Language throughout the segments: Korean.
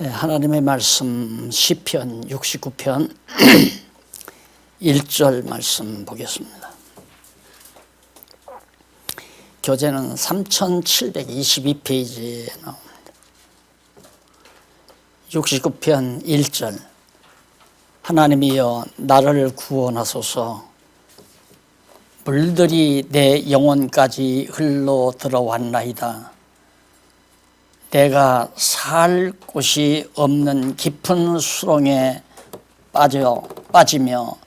하나님의 말씀 시편 69편 1절 말씀 보겠습니다. 교재는 3722페이지에 나옵니다. 69편 1절 하나님이여 나를 구원하소서. 물들이 내 영혼까지 흘러 들어왔나이다. 내가 살 곳이 없는 깊은 수렁에 빠지며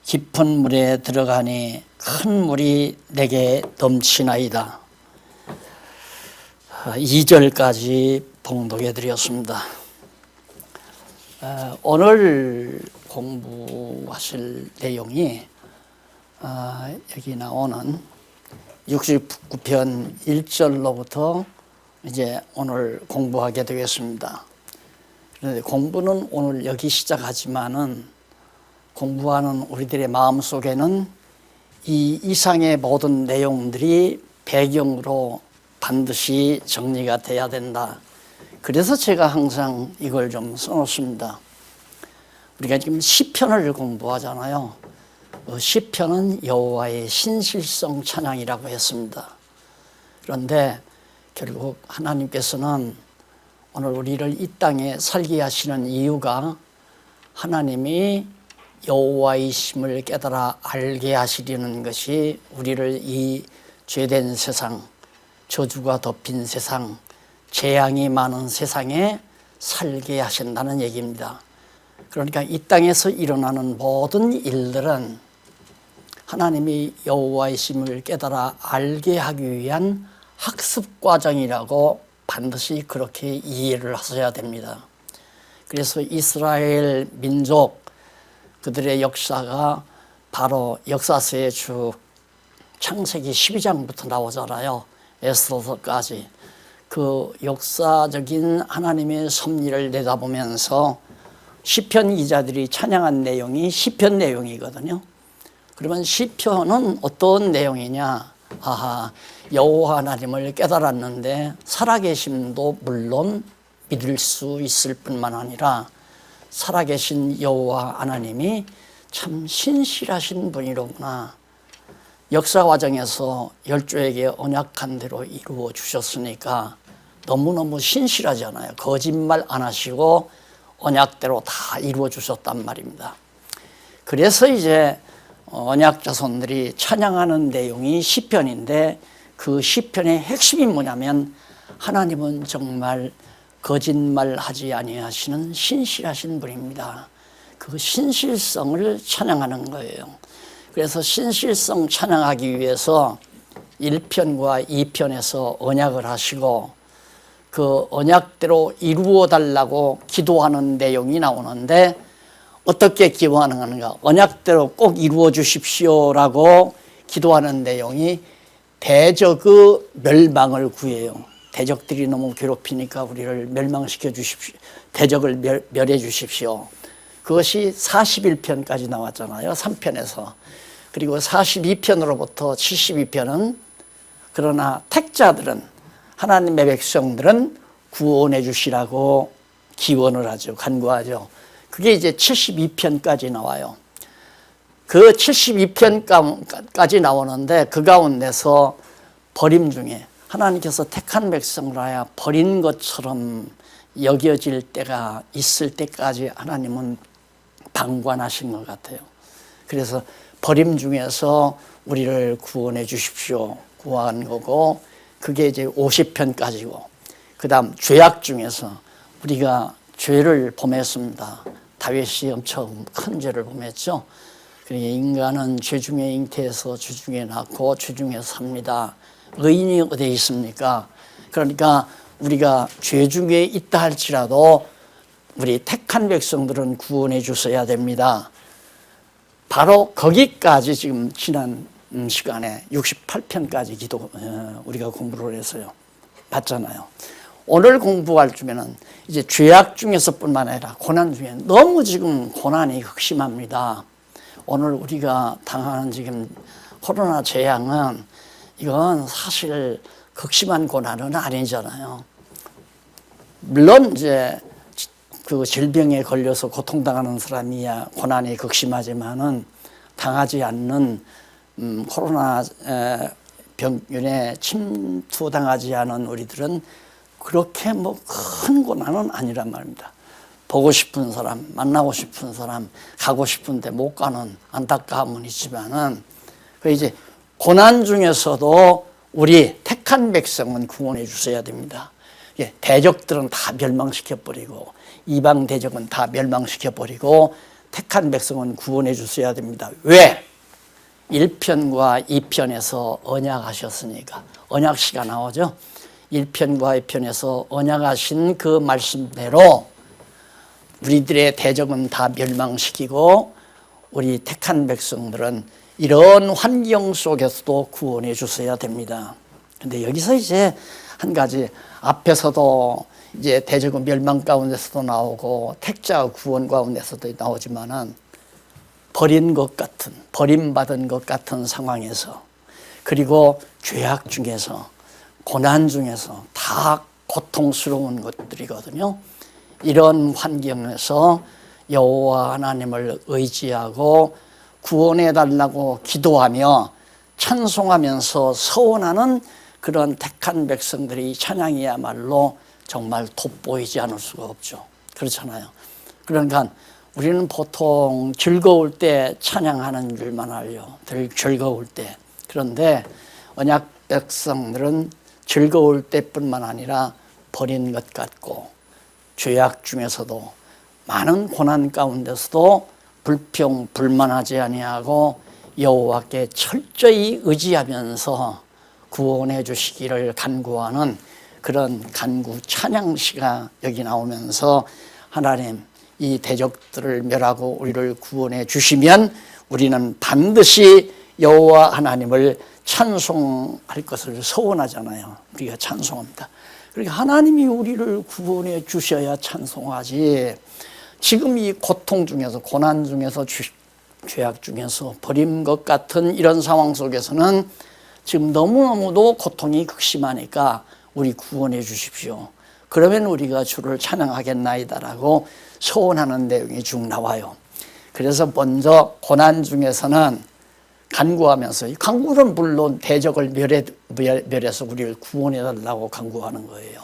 깊은 물에 들어가니 큰 물이 내게 넘치나이다. 2절까지 봉독해 드렸습니다. 오늘 공부하실 내용이 여기 나오는 69편 1절로부터 이제 오늘 공부하게 되겠습니다. 그런데 공부는 오늘 여기 시작하지만은 공부하는 우리들의 마음 속에는 이 이상의 모든 내용들이 배경으로 반드시 정리가 돼야 된다. 그래서 제가 항상 이걸 좀 써놓습니다. 우리가 지금 시편을 공부하잖아요. 시편은 여호와의 신실성 찬양이라고 했습니다. 그런데 결국 하나님께서는 오늘 우리를 이 땅에 살게 하시는 이유가 하나님이 여호와이심을 깨달아 알게 하시려는 것이 우리를 이 죄된 세상, 저주가 덮인 세상, 재앙이 많은 세상에 살게 하신다는 얘기입니다. 그러니까 이 땅에서 일어나는 모든 일들은 하나님이 여호와이심을 깨달아 알게 하기 위한 학습 과정이라고 반드시 그렇게 이해를 하셔야 됩니다. 그래서 이스라엘 민족 그들의 역사가 바로 역사서에 쭉 창세기 12장부터 나오잖아요. 에스더서까지. 그 역사적인 하나님의 섭리를 내다보면서 시편 기자들이 찬양한 내용이 시편 내용이거든요. 그러면 시편은 어떤 내용이냐? 여호와 하나님을 깨달았는데 살아계심도 물론 믿을 수 있을 뿐만 아니라 살아계신 여호와 하나님이 참 신실하신 분이로구나. 역사 과정에서 열조에게 언약한 대로 이루어 주셨으니까 너무너무 신실하잖아요. 거짓말 안 하시고 언약대로 다 이루어 주셨단 말입니다. 그래서 이제 언약 자손들이 찬양하는 내용이 시편인데 그 시편의 핵심이 뭐냐면 하나님은 정말 거짓말하지 아니하시는 신실하신 분입니다. 그 신실성을 찬양하는 거예요. 그래서 신실성 찬양하기 위해서 1편과 2편에서 언약을 하시고 그 언약대로 이루어 달라고 기도하는 내용이 나오는데 어떻게 기도하는가? 언약대로 꼭 이루어 주십시오라고 기도하는 내용이 대적의 멸망을 구해요. 대적들이 너무 괴롭히니까 우리를 멸망시켜 주십시오. 대적을 멸해 주십시오. 그것이 41편까지 나왔잖아요. 3편에서. 그리고 42편으로부터 72편은 그러나 택자들은 하나님의 백성들은 구원해 주시라고 기원을 하죠. 간구하죠. 그게 이제 72편까지 나와요. 그 72편까지 나오는데 그 가운데서 버림 중에 하나님께서 택한 백성을 하여 버린 것처럼 여겨질 때가 있을 때까지 하나님은 방관하신 것 같아요. 그래서 버림 중에서 우리를 구원해 주십시오 구한 거고 그게 이제 50편까지고 그 다음 죄악 중에서 우리가 죄를 범했습니다. 다윗이 엄청 큰 죄를 범했죠. 그러니까 인간은 죄 중에 잉태해서 죄 중에 낳고 죄 중에 삽니다. 의인이 어디에 있습니까? 그러니까 우리가 죄 중에 있다 할지라도 우리 택한 백성들은 구원해 주셔야 됩니다. 바로 거기까지 지금 지난 시간에 68편까지 우리가 공부를 해서요. 봤잖아요. 오늘 공부할 주면은 이제 죄악 중에서뿐만 아니라 고난 중에 너무 지금 고난이 극심합니다. 오늘 우리가 당하는 지금 코로나 재앙은 이건 사실 극심한 고난은 아니잖아요. 물론 이제 그 질병에 걸려서 고통당하는 사람이야 고난이 극심하지만은 당하지 않는 코로나 병균에 침투당하지 않은 우리들은 그렇게 뭐 큰 고난은 아니란 말입니다. 보고 싶은 사람, 만나고 싶은 사람, 가고 싶은데 못 가는 안타까움은 있지만은 그 이제 고난 중에서도 우리 택한 백성은 구원해 주셔야 됩니다. 예, 대적들은 다 멸망시켜버리고 이방 대적은 다 멸망시켜버리고 택한 백성은 구원해 주셔야 됩니다. 왜? 1편과 2편에서 언약하셨으니까. 언약시가 나오죠. 1편과 2편에서 언약하신 그 말씀대로 우리들의 대적은 다 멸망시키고 우리 택한 백성들은 이런 환경 속에서도 구원해 주셔야 됩니다. 근데 여기서 이제 한 가지 앞에서도 이제 대적은 멸망 가운데서도 나오고 택자 구원 가운데서도 나오지만은 버린 것 같은, 버림받은 것 같은 상황에서 그리고 죄악 중에서 고난 중에서 다 고통스러운 것들이거든요. 이런 환경에서 여호와 하나님을 의지하고 구원해 달라고 기도하며 찬송하면서 서원하는 그런 택한 백성들이 찬양이야말로 정말 돋보이지 않을 수가 없죠. 그렇잖아요. 그러니까 우리는 보통 즐거울 때 찬양하는 줄만 알죠. 즐거울 때. 그런데 언약 백성들은 즐거울 때뿐만 아니라 버린 것 같고 죄악 중에서도 많은 고난 가운데서도 불평 불만하지 아니하고 여호와께 철저히 의지하면서 구원해 주시기를 간구하는 그런 간구 찬양시가 여기 나오면서 하나님 이 대적들을 멸하고 우리를 구원해 주시면 우리는 반드시 여호와 하나님을 찬송할 것을 소원하잖아요. 우리가 찬송합니다. 그러니까 하나님이 우리를 구원해 주셔야 찬송하지. 지금 이 고통 중에서 고난 중에서 죄악 중에서 버린 것 같은 이런 상황 속에서는 지금 너무너무도 고통이 극심하니까 우리 구원해 주십시오. 그러면 우리가 주를 찬양하겠나이다라고 소원하는 내용이 쭉 나와요. 그래서 먼저 고난 중에서는 간구하면서, 이 간구는 물론 대적을 멸해서 우리를 구원해 달라고 간구하는 거예요.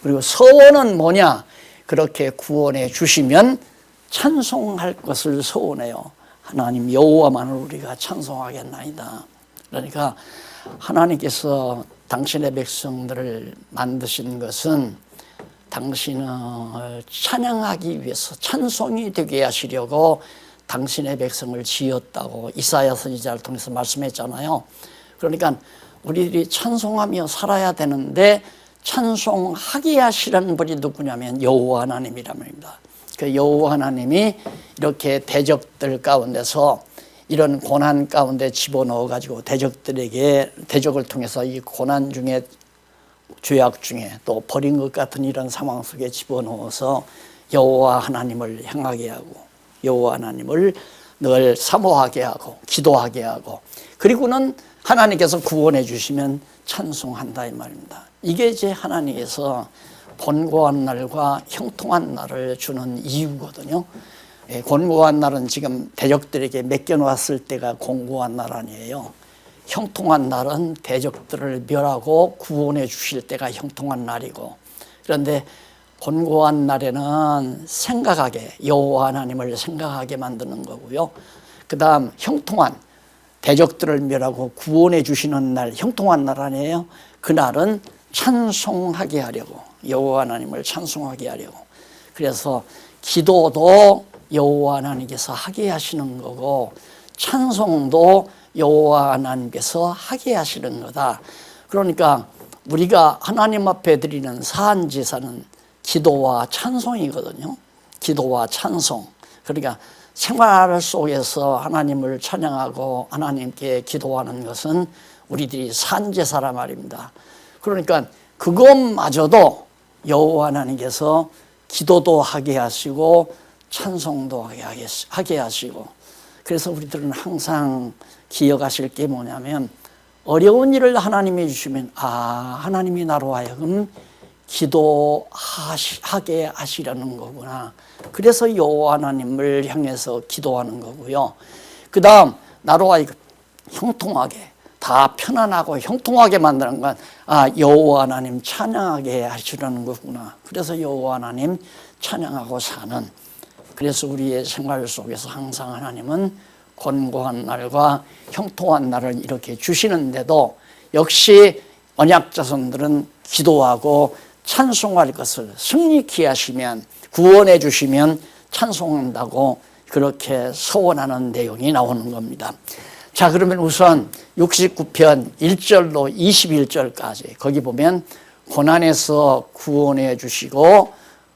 그리고 서원은 뭐냐? 그렇게 구원해 주시면 찬송할 것을 소원해요. 하나님 여호와만을 우리가 찬송하겠나이다. 그러니까 하나님께서 당신의 백성들을 만드신 것은 당신을 찬양하기 위해서 찬송이 되게 하시려고 당신의 백성을 지었다고 이사야 선지자를 통해서 말씀했잖아요. 그러니까 우리들이 찬송하며 살아야 되는데 찬송하게 하시는 분이 누구냐면 여호와 하나님이란 말입니다. 그 여호와 하나님이 이렇게 대적들 가운데서 이런 고난 가운데 집어넣어 가지고 대적을 통해서 이 고난 중에 죄악 중에 또 버린 것 같은 이런 상황 속에 집어넣어서 여호와 하나님을 향하게 하고 여호와 하나님을 늘 사모하게 하고 기도하게 하고 그리고는 하나님께서 구원해 주시면 찬송한다 이 말입니다. 이게 이제 하나님께서 곤고한 날과 형통한 날을 주는 이유거든요. 곤고한 날은 지금 대적들에게 맡겨놓았을 때가 곤고한 날 아니에요. 형통한 날은 대적들을 멸하고 구원해 주실 때가 형통한 날이고, 그런데 곤고한 날에는 생각하게 여호와 하나님을 생각하게 만드는 거고요. 그 다음 형통한 대적들을 멸하고 구원해 주시는 날, 형통한 날 아니에요. 그날은 찬송하게 하려고, 여호와 하나님을 찬송하게 하려고. 그래서 기도도 여호와 하나님께서 하게 하시는 거고 찬송도 여호와 하나님께서 하게 하시는 거다. 그러니까 우리가 하나님 앞에 드리는 사한제사는 기도와 찬송이거든요. 기도와 찬송. 그러니까 생활 속에서 하나님을 찬양하고 하나님께 기도하는 것은 우리들이 산제사라 말입니다. 그러니까 그것마저도 여호와 하나님께서 기도도 하게 하시고 찬송도 하게 하시고, 그래서 우리들은 항상 기억하실 게 뭐냐면 어려운 일을 하나님이 주시면 하나님이 나로 하여금 기도하게 하시려는 거구나. 그래서 여호와 하나님을 향해서 기도하는 거고요. 그 다음 나로와 형통하게 다 편안하고 형통하게 만드는 건 여호와 하나님 찬양하게 하시려는 거구나. 그래서 여호와 하나님 찬양하고 사는, 그래서 우리의 생활 속에서 항상 하나님은 권고한 날과 형통한 날을 이렇게 주시는데도 역시 언약 자손들은 기도하고 찬송할 것을 승리케 하시면, 구원해 주시면 찬송한다고 그렇게 서원하는 내용이 나오는 겁니다. 자, 그러면 우선 69편 1절로 21절까지 거기 보면 고난에서 구원해 주시고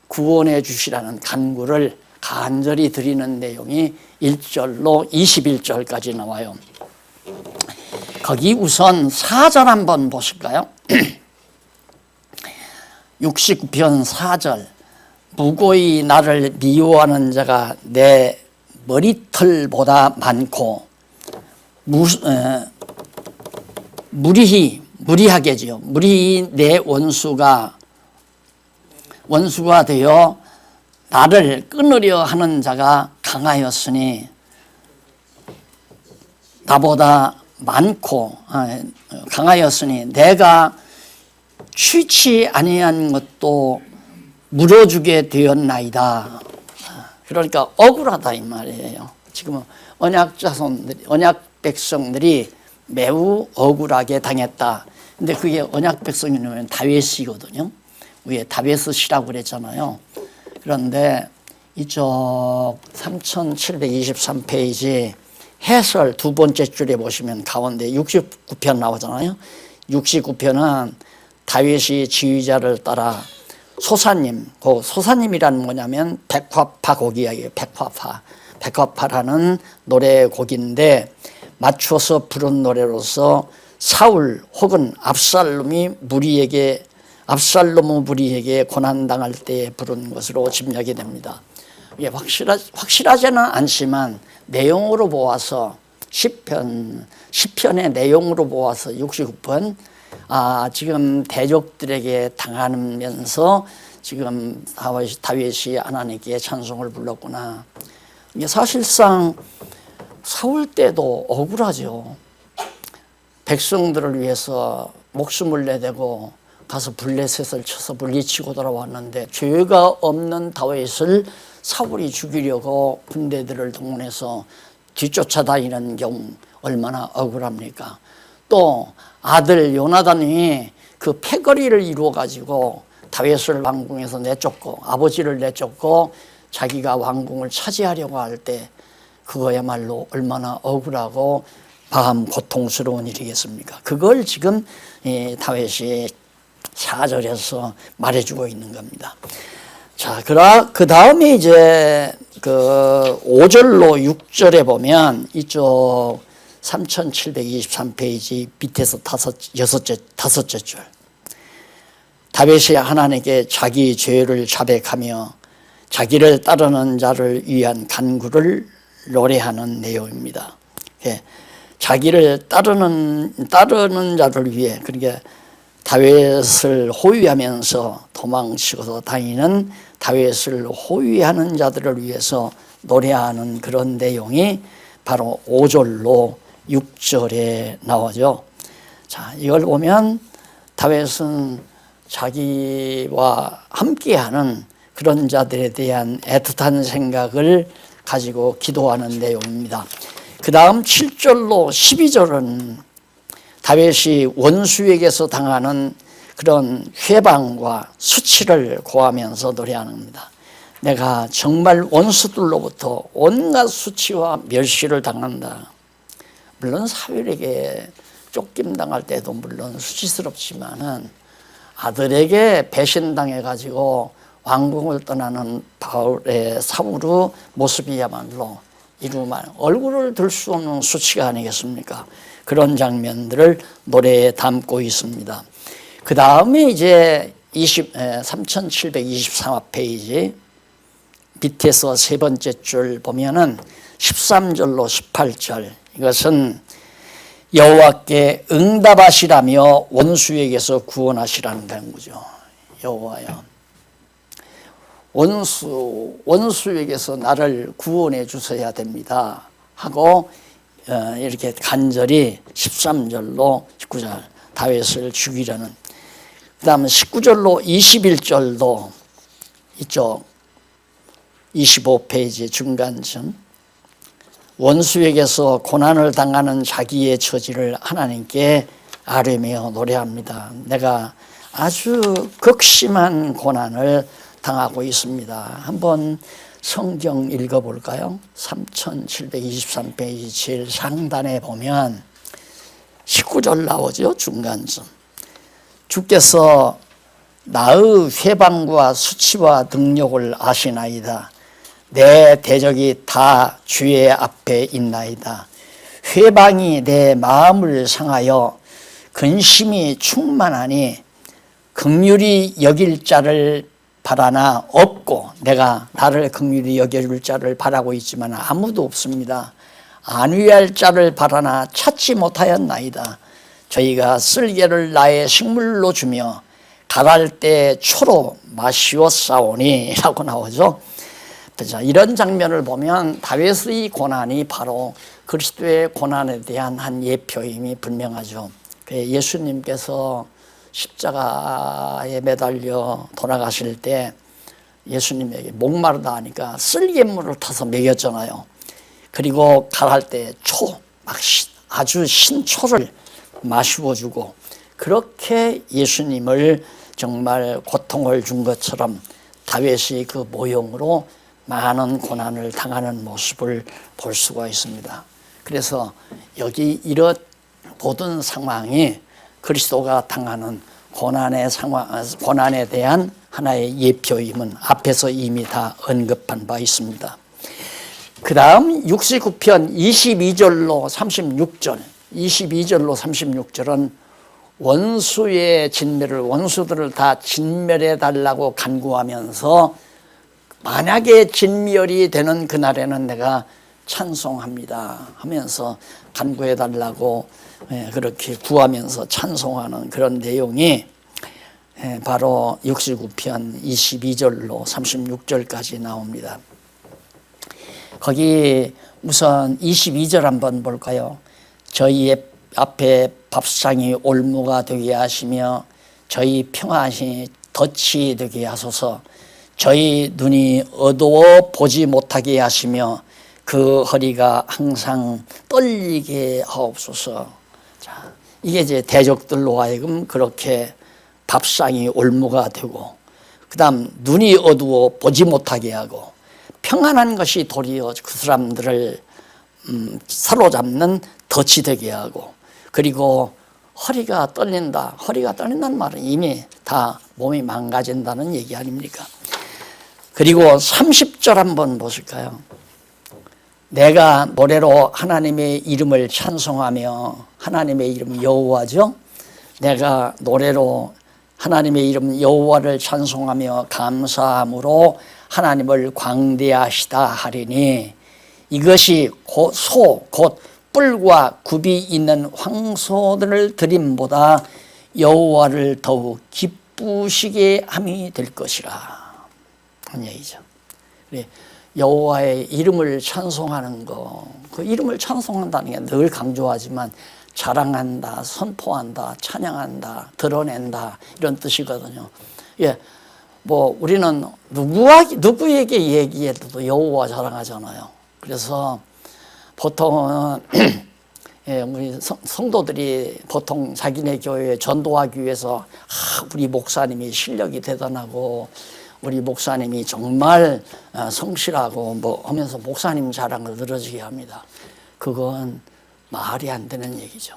구원해 주시라는 간구를 간절히 드리는 내용이 1절로 21절까지 나와요. 거기 우선 4절 한번 보실까요? 69편 4절. 무고히 나를 미워하는 자가 내 머리털보다 많고 무리하게지요. 무리히 내 원수가 되어 나를 끊으려 하는 자가 강하였으니 나보다 많고 강하였으니 내가 취치 아니한 것도 물어주게 되었나이다. 그러니까 억울하다 이 말이에요. 지금 언약 자손들이, 언약 백성들이 매우 억울하게 당했다. 근데 그게 언약 백성이면 다윗이거든요. 위에 다윗이라고 그랬잖아요. 그런데 이쪽 3723페이지 해설 두 번째 줄에 보시면 가운데 69편 나오잖아요. 69편은 다윗이 지휘자를 따라 소사님, 그 소사님이라는 뭐냐면 백화파 곡 이야기예요. 백화파라는 노래곡인데 맞춰서 부른 노래로서 사울 혹은 압살롬이 무리에게 고난당할 때 부른 것으로 짐작이 됩니다. 이게 확실하지는 않지만 내용으로 보아서 시편의 내용으로 보아서 69편 지금 대적들에게 당하면서 지금 다윗이 하나님께 찬송을 불렀구나. 이게 사실상 사울 때도 억울하죠. 백성들을 위해서 목숨을 내대고 가서 블레셋을 쳐서 물리치고 돌아왔는데 죄가 없는 다윗을 사울이 죽이려고 군대들을 동원해서 뒤쫓아다니는 경우 얼마나 억울합니까? 또 아들 요나단이 그 패거리를 이루어 가지고 다윗을 왕궁에서 내쫓고 아버지를 내쫓고 자기가 왕궁을 차지하려고 할 때 그거야말로 얼마나 억울하고 마음 고통스러운 일이겠습니까? 그걸 지금 다윗이 4절에서 말해주고 있는 겁니다. 자, 그 다음에 이제 그 5절로 6절에 보면 이쪽 3723페이지 밑에서 다섯째 줄. 다윗이 하나님께 자기 죄를 자백하며 자기를 따르는 자를 위한 간구를 노래하는 내용입니다. 자기를 따르는 자를 위해, 그러니까 다윗을 호위하면서 도망치고서 다니는 다윗을 호위하는 자들을 위해서 노래하는 그런 내용이 바로 5절로 6절에 나오죠. 자, 이걸 보면 다윗은 자기와 함께하는 그런 자들에 대한 애틋한 생각을 가지고 기도하는 내용입니다. 그 다음 7절로 12절은 다윗이 원수에게서 당하는 그런 회방과 수치를 고하면서 노래하는 겁니다. 내가 정말 원수들로부터 온갖 수치와 멸시를 당한다. 물론 사울에게 쫓김당할 때도 물론 수치스럽지만은 아들에게 배신당해가지고 왕궁을 떠나는 사울의 모습이야말로 이루말 얼굴을 들 수 없는 수치가 아니겠습니까? 그런 장면들을 노래에 담고 있습니다. 그 다음에 이제 3723페이지 밑에서 세 번째 줄 보면은 13절로 18절, 이것은 여호와께 응답하시라며 원수에게서 구원하시라는 거죠. 여호와여, 원수에게서 나를 구원해 주셔야 됩니다 하고 이렇게 간절히 13절로 19절 다윗을 죽이려는, 그 다음에 19절로 21절도 이쪽 25페이지 중간쯤, 원수에게서 고난을 당하는 자기의 처지를 하나님께 아뢰며 노래합니다. 내가 아주 극심한 고난을 당하고 있습니다. 한번 성경 읽어볼까요? 3723페이지 제일 상단에 보면 19절 나오죠. 중간쯤. 주께서 나의 회방과 수치와 능력을 아시나이다. 내 대적이 다 주의 앞에 있나이다. 회방이 내 마음을 상하여 근심이 충만하니 긍휼히 여길 자를 바라나 없고, 내가 나를 긍휼히 여길 자를 바라고 있지만 아무도 없습니다. 안위할 자를 바라나 찾지 못하였나이다. 저희가 쓸개를 나의 식물로 주며 갈할 때 초로 마시었사오니 라고 나오죠. 그렇죠? 이런 장면을 보면 다윗의 고난이 바로 그리스도의 고난에 대한 한 예표임이 분명하죠. 예수님께서 십자가에 매달려 돌아가실 때 예수님에게 목마르다 하니까 쓸개물을 타서 먹였잖아요. 그리고 갈할 때 아주 신초를 마시워주고, 그렇게 예수님을 정말 고통을 준 것처럼 다윗이 그 모형으로 많은 고난을 당하는 모습을 볼 수가 있습니다. 그래서 여기 이런 모든 상황이 그리스도가 당하는 고난에 대한 하나의 예표임은 앞에서 이미 다 언급한 바 있습니다. 그 다음 69편 22절로 36절은 원수의 원수들을 다 진멸해 달라고 간구하면서, 만약에 진멸이 되는 그날에는 내가 찬송합니다 하면서 간구해 달라고 그렇게 구하면서 찬송하는 그런 내용이 바로 69편 22절로 36절까지 나옵니다. 거기 우선 22절 한번 볼까요? 저희 앞에 밥상이 올무가 되게 하시며 저희 평안이 덫이 되게 하소서. 저희 눈이 어두워 보지 못하게 하시며 그 허리가 항상 떨리게 하옵소서. 자, 이게 이제 대적들로 하여금 그렇게 밥상이 올무가 되고, 그 다음 눈이 어두워 보지 못하게 하고, 평안한 것이 도리어 그 사람들을 사로잡는 덫이 되게 하고, 그리고 허리가 떨린다는 말은 이미 다 몸이 망가진다는 얘기 아닙니까? 그리고 30절 한번 보실까요? 내가 노래로 하나님의 이름을 찬송하며, 하나님의 이름 여호와죠. 내가 노래로 하나님의 이름 여호와를 찬송하며 감사함으로 하나님을 광대하시다 하리니, 이것이 곧 뿔과 굽이 있는 황소들을 드림보다 여호와를 더욱 기쁘시게 함이 될 것이라 하는 얘기죠. 여호와의 이름을 찬송하는 거, 그 이름을 찬송한다는 게 늘 강조하지만 자랑한다, 선포한다, 찬양한다, 드러낸다 이런 뜻이거든요. 뭐 우리는 누구에게 얘기해도 여호와 자랑하잖아요. 그래서 보통은 우리 성도들이 보통 자기네 교회에 전도하기 위해서 우리 목사님이 실력이 대단하고 우리 목사님이 정말 성실하고 뭐 하면서 목사님 자랑을 늘어지게 합니다. 그건 말이 안 되는 얘기죠.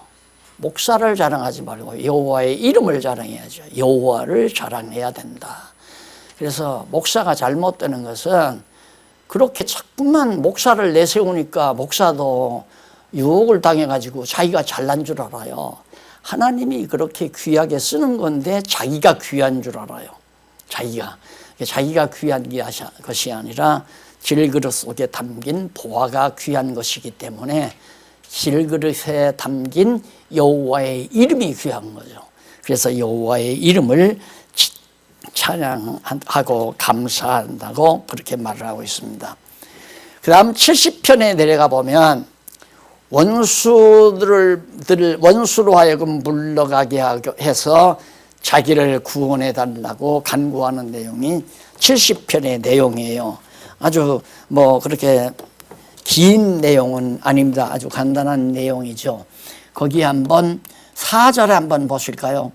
목사를 자랑하지 말고 여호와의 이름을 자랑해야죠. 여호와를 자랑해야 된다. 그래서 목사가 잘못되는 것은 그렇게 자꾸만 목사를 내세우니까 목사도 유혹을 당해가지고 자기가 잘난 줄 알아요. 하나님이 그렇게 귀하게 쓰는 건데 자기가 귀한 줄 알아요. 자기가 귀한 것이 아니라 질그릇 속에 담긴 보화가 귀한 것이기 때문에 질그릇에 담긴 여호와의 이름이 귀한 거죠. 그래서 여호와의 이름을 찬양하고 감사한다고 그렇게 말을 하고 있습니다. 그 다음 70편에 내려가 보면 원수로 하여금 물러가게 해서 자기를 구원해 달라고 간구하는 내용이 70편의 내용이에요. 아주 그렇게 긴 내용은 아닙니다. 아주 간단한 내용이죠. 거기 한번 4절에 한번 보실까요?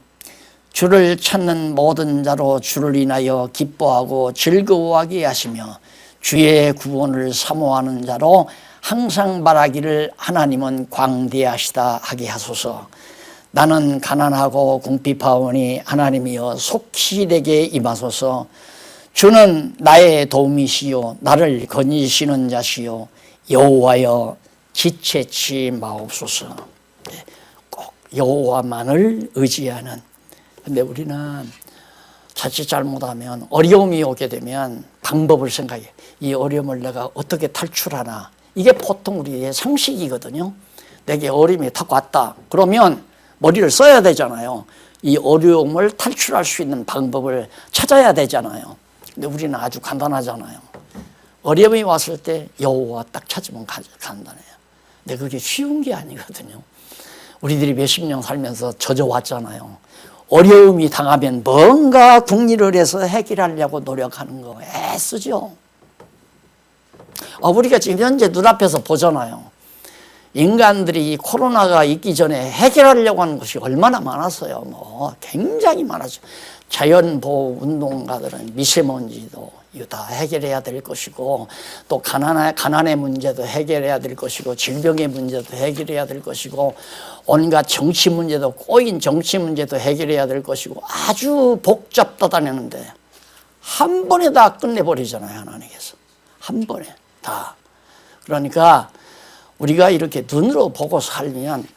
주를 찾는 모든 자로 주를 인하여 기뻐하고 즐거워하게 하시며 주의 구원을 사모하는 자로 항상 말하기를 하나님은 광대하시다 하게 하소서. 나는 가난하고 궁핍하오니 하나님이여 속히 내게 임하소서. 주는 나의 도움이시요 나를 건지시는 자시요 여호와여 지체치 마옵소서. 꼭 여호와만을 의지하는. 근데 우리는 자칫 잘못하면 어려움이 오게 되면 방법을 생각해. 이 어려움을 내가 어떻게 탈출하나. 이게 보통 우리의 상식이거든요. 내게 어려움이 탁 왔다. 그러면 머리를 써야 되잖아요. 이 어려움을 탈출할 수 있는 방법을 찾아야 되잖아요. 근데 우리는 아주 간단하잖아요. 어려움이 왔을 때 여호와 딱 찾으면 간단해요. 근데 그게 쉬운 게 아니거든요. 우리들이 몇십 년 살면서 젖어왔잖아요. 어려움이 당하면 뭔가 궁리를 해서 해결하려고 노력하는 거 애쓰죠. 우리가 지금 현재 눈앞에서 보잖아요. 인간들이 이 코로나가 있기 전에 해결하려고 하는 것이 얼마나 많았어요. 굉장히 많았죠. 자연보호 운동가들은 미세먼지도 이거 다 해결해야 될 것이고, 또 가난의 문제도 해결해야 될 것이고, 질병의 문제도 해결해야 될 것이고, 온갖 정치 문제도, 꼬인 정치 문제도 해결해야 될 것이고, 아주 복잡하다는데 한 번에 다 끝내버리잖아요. 하나님께서 한 번에 다. 그러니까 우리가 이렇게 눈으로 보고 살면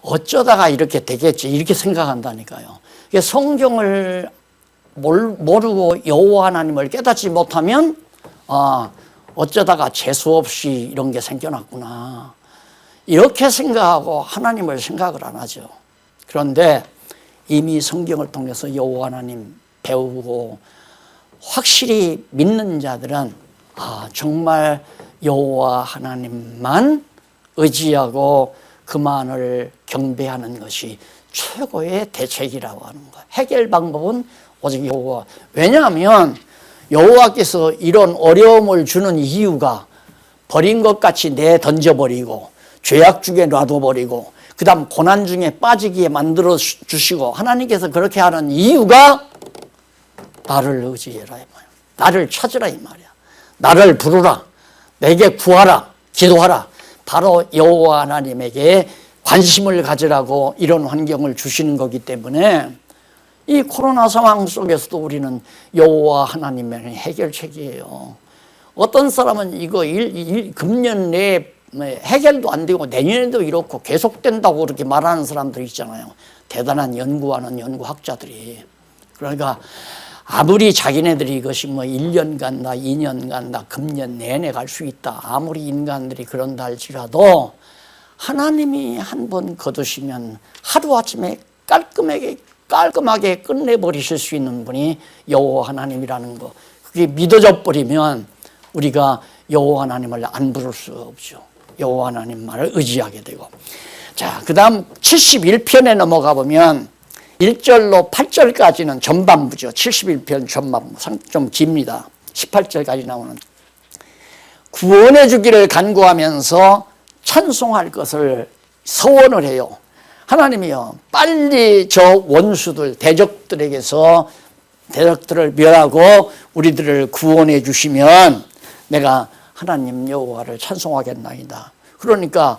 어쩌다가 이렇게 되겠지 이렇게 생각한다니까요. 성경을 모르고 여호와 하나님을 깨닫지 못하면 어쩌다가 재수없이 이런 게 생겨났구나 이렇게 생각하고 하나님을 생각을 안 하죠. 그런데 이미 성경을 통해서 여호와 하나님 배우고 확실히 믿는 자들은 정말 여호와 하나님만 의지하고 그만을 경배하는 것이 최고의 대책이라고 하는 거예요. 해결 방법은 오직 여호와. 왜냐하면 여호와께서 이런 어려움을 주는 이유가 버린 것 같이 내던져버리고 죄악 중에 놔둬버리고 그 다음 고난 중에 빠지게 만들어 주시고 하나님께서 그렇게 하는 이유가 나를 의지해라 이 말이야. 나를 찾으라 이 말이야. 나를 부르라. 내게 구하라. 기도하라. 바로 여호와 하나님에게 관심을 가지라고 이런 환경을 주시는 거기 때문에 이 코로나 상황 속에서도 우리는 여호와 하나님의 해결책이에요. 어떤 사람은 이거 금년 내에 해결도 안 되고 내년에도 이렇고 계속된다고 그렇게 말하는 사람들이 있잖아요. 대단한 연구하는 연구학자들이. 그러니까 아무리 자기네들이 이것이 1년 간다, 2년 간다, 금년 내내 갈 수 있다. 아무리 인간들이 그런다 할지라도 하나님이 한번 거두시면 하루아침에 깔끔하게 끝내버리실 수 있는 분이 여호와 하나님이라는 거. 그게 믿어져 버리면 우리가 여호와 하나님을 안 부를 수가 없죠. 여호와 하나님만을 의지하게 되고. 자, 그 다음 71편에 넘어가 보면 1절로 8절까지는 전반부죠. 71편 전반부. 좀 깁니다. 18절까지 나오는. 구원해 주기를 간구하면서 찬송할 것을 서원을 해요. 하나님이요, 빨리 저 원수들, 대적들을 멸하고 우리들을 구원해 주시면 내가 하나님 여호와를 찬송하겠나이다. 그러니까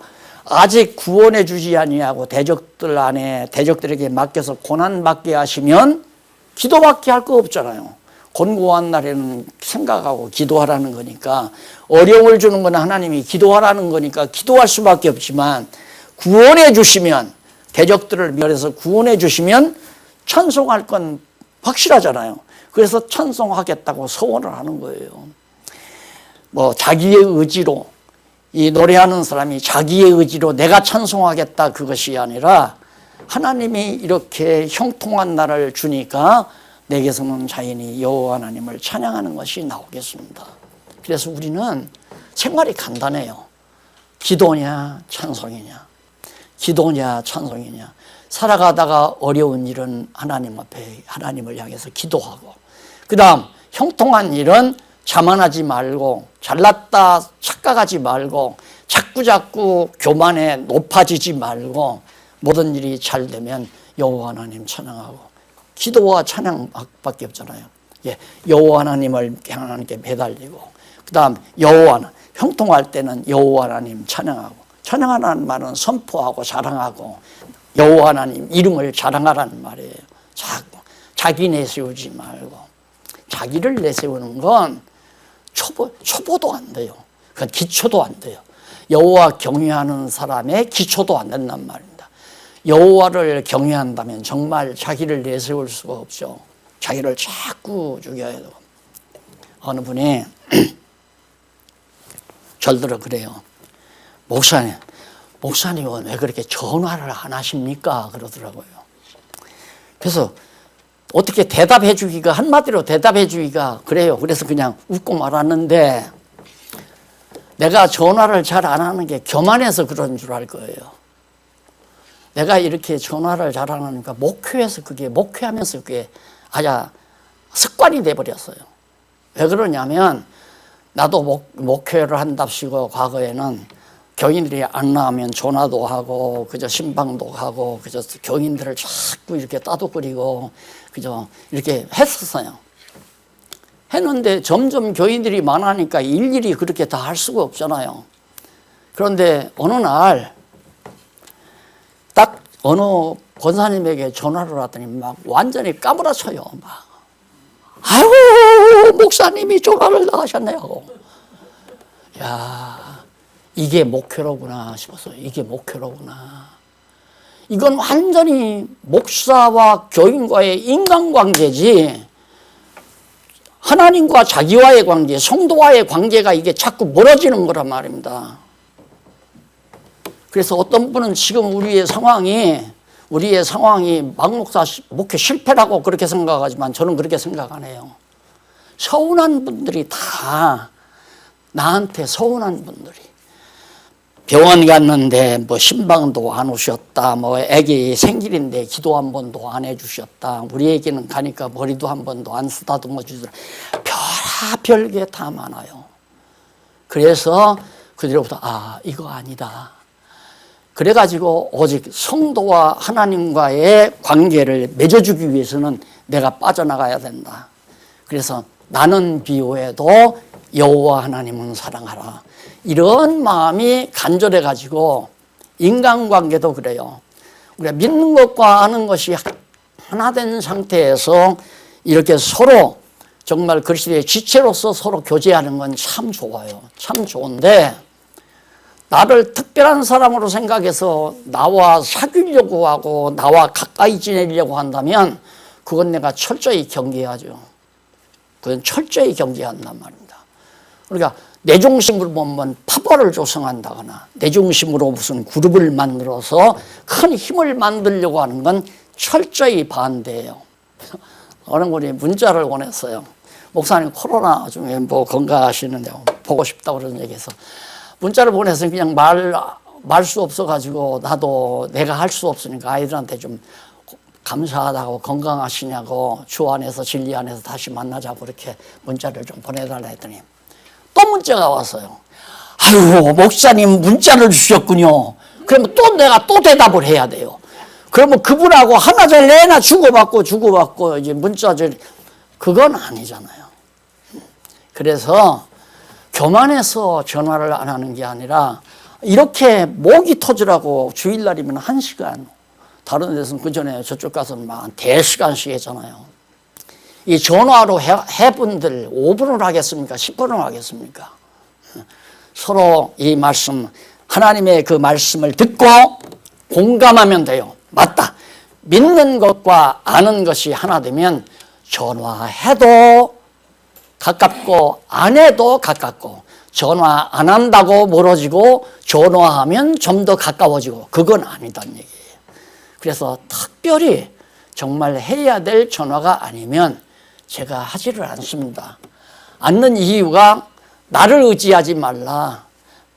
아직 구원해 주지 아니하고 대적들에게 맡겨서 고난받게 하시면 기도밖에 할 거 없잖아요. 곤고한 날에는 생각하고 기도하라는 거니까, 어려움을 주는 건 하나님이 기도하라는 거니까 기도할 수밖에 없지만, 구원해 주시면, 대적들을 멸해서 구원해 주시면 찬송할 건 확실하잖아요. 그래서 찬송하겠다고 서원을 하는 거예요. 자기의 의지로, 이 노래하는 사람이 자기의 의지로 내가 찬송하겠다 그것이 아니라 하나님이 이렇게 형통한 날을 주니까 내게서는 자연히 여호와 하나님을 찬양하는 것이 나오겠습니다. 그래서 우리는 생활이 간단해요. 기도냐 찬송이냐, 기도냐 찬송이냐. 살아가다가 어려운 일은 하나님 앞에 하나님을 향해서 기도하고, 그 다음 형통한 일은 자만하지 말고 잘났다 착각하지 말고 자꾸자꾸 교만에 높아지지 말고 모든 일이 잘 되면 여호와 하나님 찬양하고, 기도와 찬양밖에 없잖아요. 예, 여호와 하나님을 하나님께 매달리고, 그 다음 여호와, 형통할 때는 여호와 하나님 찬양하고, 찬양하라는 말은 선포하고 자랑하고 여호와 하나님 이름을 자랑하라는 말이에요. 자기 내세우지 말고. 자기를 내세우는 건 초보도 안 돼요. 그건 기초도 안 돼요. 여호와 경외하는 사람의 기초도 안 된단 말입니다. 여호와를 경외한다면 정말 자기를 내세울 수가 없죠. 자기를 자꾸 죽여야 돼요. 어느 분이 절들어 그래요. 목사님은 왜 그렇게 전화를 안 하십니까? 그러더라고요. 그래서 어떻게 대답해 주기가, 한마디로 대답해 주기가 그래요. 그래서 그냥 웃고 말았는데, 내가 전화를 잘 안 하는 게 교만해서 그런 줄 알 거예요. 내가 이렇게 전화를 잘 안 하니까 목회하면서 그게 아주 습관이 돼버렸어요. 왜 그러냐면, 나도 목회를 한답시고 과거에는 교인들이 안 나오면 전화도 하고 그저 신방도 하고 그저 교인들을 자꾸 이렇게 따독거리고 그저 이렇게 했었어요. 했는데 점점 교인들이 많아니까 일일이 그렇게 다 할 수가 없잖아요. 그런데 어느 날 딱 어느 권사님에게 전화를 하더니 막 완전히 까무라쳐요. 막 아유, 목사님이 전화를 하셨네요. 야, 이게 목회로구나 싶어서, 이게 목회로구나. 이건 완전히 목사와 교인과의 인간관계지, 하나님과 자기와의 관계, 성도와의 관계가 이게 자꾸 멀어지는 거란 말입니다. 그래서 어떤 분은 지금 우리의 상황이 목회 실패라고 그렇게 생각하지만 저는 그렇게 생각 안 해요. 서운한 분들이 다 나한테 서운한 분들이, 병원 갔는데 뭐 신방도 안 오셨다, 뭐 애기 생일인데 기도 한 번도 안 해주셨다, 우리 애기는 가니까 머리도 한 번도 안 쓰다듬어 주더라, 별게 다 많아요. 그래서 그들로부터 이거 아니다. 그래가지고 오직 성도와 하나님과의 관계를 맺어주기 위해서는 내가 빠져나가야 된다. 그래서 나는 비호해도 여호와 하나님은 사랑하라. 이런 마음이 간절해가지고, 인간관계도 그래요. 우리가 믿는 것과 아는 것이 하나 된 상태에서 이렇게 서로 정말 그리스도의 지체로서 서로 교제하는 건 참 좋아요. 참 좋은데, 나를 특별한 사람으로 생각해서 나와 사귀려고 하고 나와 가까이 지내려고 한다면 그건 내가 철저히 경계하죠. 그건 철저히 경계한단 말입니다. 그러니까 내 중심으로 보면 파벌을 조성한다거나 내 중심으로 무슨 그룹을 만들어서 큰 힘을 만들려고 하는 건 철저히 반대예요. 어느 분이 문자를 보냈어요. 목사님 코로나 중에 뭐 건강하시는데 보고 싶다고 그런 얘기해서 문자를 보내서 그냥 말 수 없어가지고 나도 내가 할 수 없으니까 아이들한테 좀 감사하다고, 건강하시냐고, 주 안에서 진리 안에서 다시 만나자고 이렇게 문자를 좀 보내달라 했더니 또 문자가 왔어요. 아유, 목사님 문자를 주셨군요. 그러면 또 내가 또 대답을 해야 돼요. 그러면 그분하고 하나절 내나 주고받고 이제 문자절, 그건 아니잖아요. 그래서 교만해서 전화를 안 하는 게 아니라 이렇게 목이 터지라고 주일날이면 1시간, 다른 데서는 그 전에 저쪽 가서 막 대시간씩 했잖아요. 이 전화로 해분들 5분을 하겠습니까? 10분을 하겠습니까? 서로 이 말씀, 하나님의 그 말씀을 듣고 공감하면 돼요. 맞다. 믿는 것과 아는 것이 하나 되면 전화해도 가깝고 안 해도 가깝고, 전화 안 한다고 멀어지고 전화하면 좀 더 가까워지고, 그건 아니다는 얘기예요. 그래서 특별히 정말 해야 될 전화가 아니면 제가 하지를 않습니다. 않는 이유가 나를 의지하지 말라.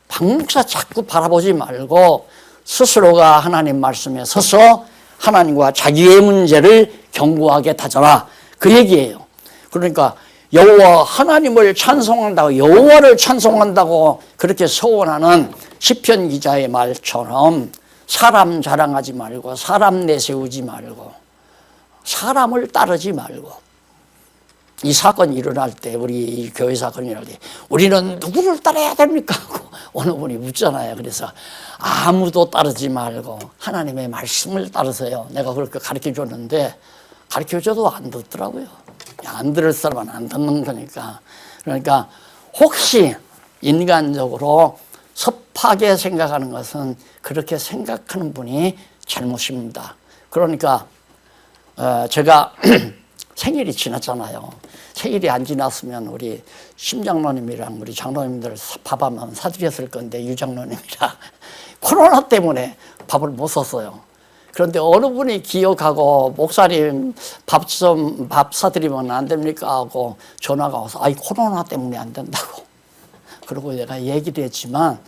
박 목사 자꾸 바라보지 말고 스스로가 하나님 말씀에 서서 하나님과 자기의 문제를 견고하게 다져라. 그 얘기예요. 그러니까 여호와 하나님을 찬송한다고, 여호와를 찬송한다고 그렇게 소원하는 시편 기자의 말처럼 사람 자랑하지 말고, 사람 내세우지 말고, 사람을 따르지 말고. 이 사건이 일어날 때, 우리 교회 사건이 일어날 때 우리는 누구를 따라야 됩니까? 하고 어느 분이 묻잖아요. 그래서 아무도 따르지 말고 하나님의 말씀을 따르세요. 내가 그렇게 가르쳐 줬는데 가르쳐줘도 안 듣더라고요. 안 들을 사람은 안 듣는 거니까. 그러니까 혹시 인간적으로 섭하게 생각하는 것은 그렇게 생각하는 분이 잘못입니다. 그러니까 제가 생일이 지났잖아요. 생일이 안 지났으면 우리 심장로님이랑 우리 장로님들 밥 한번 사드렸을 건데, 유장로님이랑 코로나 때문에 밥을 못 샀어요. 그런데 어느 분이 기억하고, 목사님 밥 사드리면 안 됩니까? 하고 전화가 와서, 아이 코로나 때문에 안 된다고. 그리고 내가 얘기를 했지만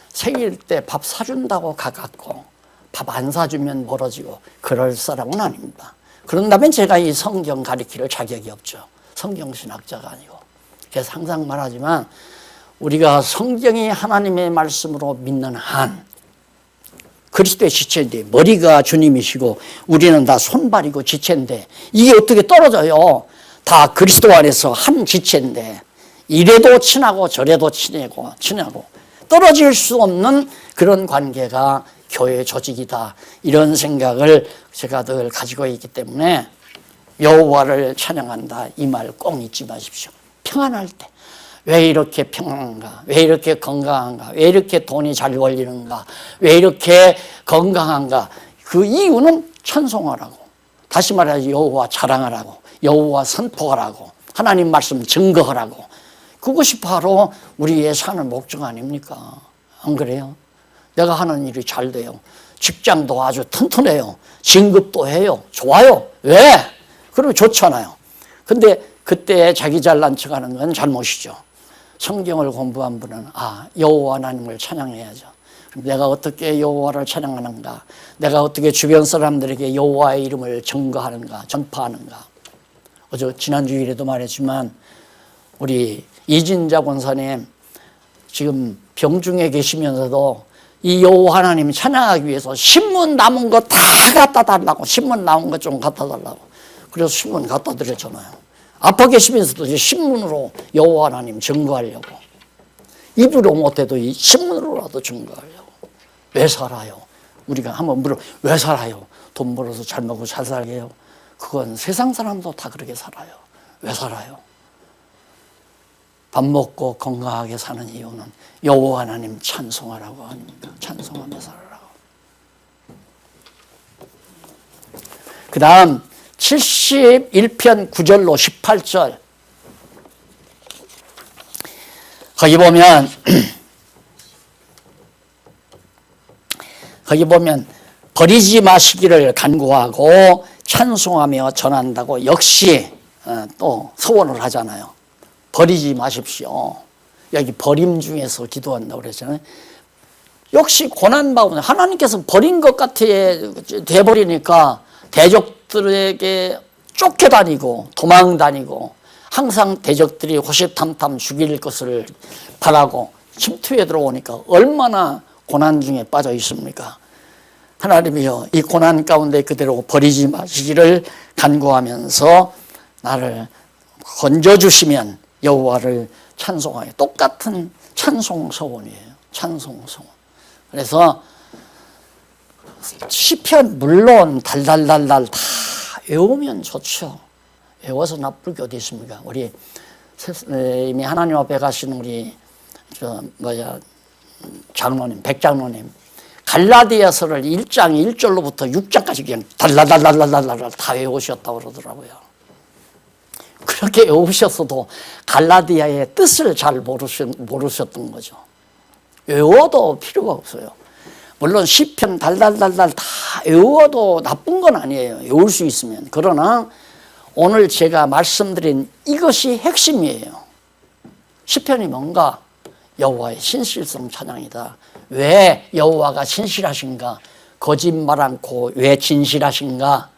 생일 때 밥 사준다고 가갖고 밥 안 사주면 멀어지고 그럴 사람은 아닙니다. 그런다면 제가 이 성경 가리킬 자격이 없죠. 성경신학자가 아니고. 그래서 항상 말하지만 우리가 성경이 하나님의 말씀으로 믿는 한, 그리스도의 지체인데, 머리가 주님이시고 우리는 다 손발이고 지체인데 이게 어떻게 떨어져요? 다 그리스도 안에서 한 지체인데 이래도 친하고 저래도 친하고 떨어질 수 없는 그런 관계가 교회 조직이다. 이런 생각을 제가 늘 가지고 있기 때문에 여호와를 찬양한다. 이 말 꼭 잊지 마십시오. 평안할 때. 왜 이렇게 평안한가? 왜 이렇게 건강한가? 왜 이렇게 돈이 잘 걸리는가? 왜 이렇게 건강한가? 그 이유는 찬송하라고. 다시 말해서 여호와 자랑하라고. 여호와 선포하라고. 하나님 말씀 증거하라고. 그것이 바로 우리의 사는 목적 아닙니까? 안 그래요? 내가 하는 일이 잘 돼요. 직장도 아주 튼튼해요. 진급도 해요. 좋아요. 왜? 그러면 좋잖아요. 근데 그때 자기 잘난 척하는 건 잘못이죠. 성경을 공부한 분은 여호와 하나님을 찬양해야죠. 내가 어떻게 여호와를 찬양하는가? 내가 어떻게 주변 사람들에게 여호와의 이름을 증거하는가? 전파하는가? 지난 주일에도 말했지만 우리 이진자 권사님 지금 병중에 계시면서도 이 여호와 하나님 찬양하기 위해서 신문 남은 거 다 갖다 달라고, 신문 남은 거 좀 갖다 달라고. 그래서 신문 갖다 드렸잖아요. 아파 계시면서도 이제 신문으로 여호와 하나님 증거하려고. 입으로 못해도 이 신문으로라도 증거하려고. 왜 살아요? 우리가 한번 물어, 왜 살아요? 돈 벌어서 잘 먹고 잘 살게요? 그건 세상 사람도 다 그렇게 살아요. 왜 살아요? 밥 먹고 건강하게 사는 이유는 여호와 하나님 찬송하라고 합니다. 찬송하며 살아라고. 그 다음 71편 9절로 18절 거기 보면 버리지 마시기를 간구하고 찬송하며 전한다고 역시 또 서원을 하잖아요. 버리지 마십시오. 여기 버림 중에서 기도한다고 그랬잖아요. 역시 고난받은 하나님께서 버린 것 같아 돼버리니까 대적들에게 쫓겨다니고 도망다니고 항상 대적들이 호시탐탐 죽일 것을 바라고 침투에 들어오니까 얼마나 고난 중에 빠져 있습니까? 하나님이여, 이 고난 가운데 그대로 버리지 마시기를 간구하면서 나를 건져주시면 여호와를 찬송하여. 똑같은 찬송 서원이에요. 찬송 서원. 그래서 시편 물론 달달달달 다 외우면 좋죠. 외워서 나쁠 게 어디 있습니까? 우리 이미 하나님 앞에 가신 우리 장로님, 백장로님 갈라디아서를 1장 1절로부터 6장까지 그냥 달달달달달달 다 외우셨다고 그러더라고요. 그렇게 외우셨어도 갈라디아의 뜻을 잘 모르셨던 거죠. 외워도 필요가 없어요. 물론 시편 달달달달 다 외워도 나쁜 건 아니에요. 외울 수 있으면. 그러나 오늘 제가 말씀드린 이것이 핵심이에요. 시편이 뭔가? 여호와의 신실성 찬양이다. 왜 여호와가 신실하신가? 거짓말 않고 왜 진실하신가?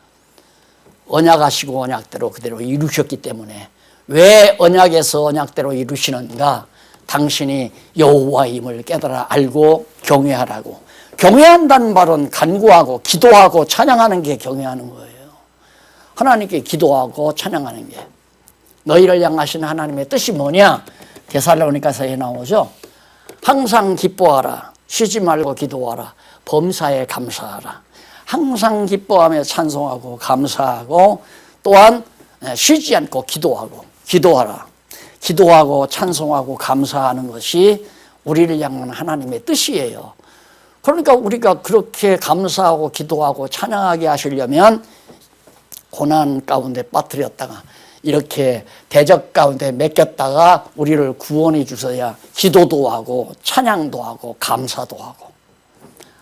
언약하시고 언약대로 그대로 이루셨기 때문에. 왜 언약에서 언약대로 이루시는가? 당신이 여호와임을 깨달아 알고 경외하라고. 경외한다는 말은 간구하고 기도하고 찬양하는 게 경외하는 거예요. 하나님께 기도하고 찬양하는 게. 너희를 향하신 하나님의 뜻이 뭐냐? 데살로니가서에 나오죠. 항상 기뻐하라. 쉬지 말고 기도하라. 범사에 감사하라. 항상 기뻐하며 찬송하고 감사하고 또한 쉬지 않고 기도하라. 기도하고 찬송하고 감사하는 것이 우리를 향한 하나님의 뜻이에요. 그러니까 우리가 그렇게 감사하고 기도하고 찬양하게 하시려면 고난 가운데 빠뜨렸다가 이렇게 대적 가운데 맡겼다가 우리를 구원해 주셔야 기도도 하고 찬양도 하고 감사도 하고.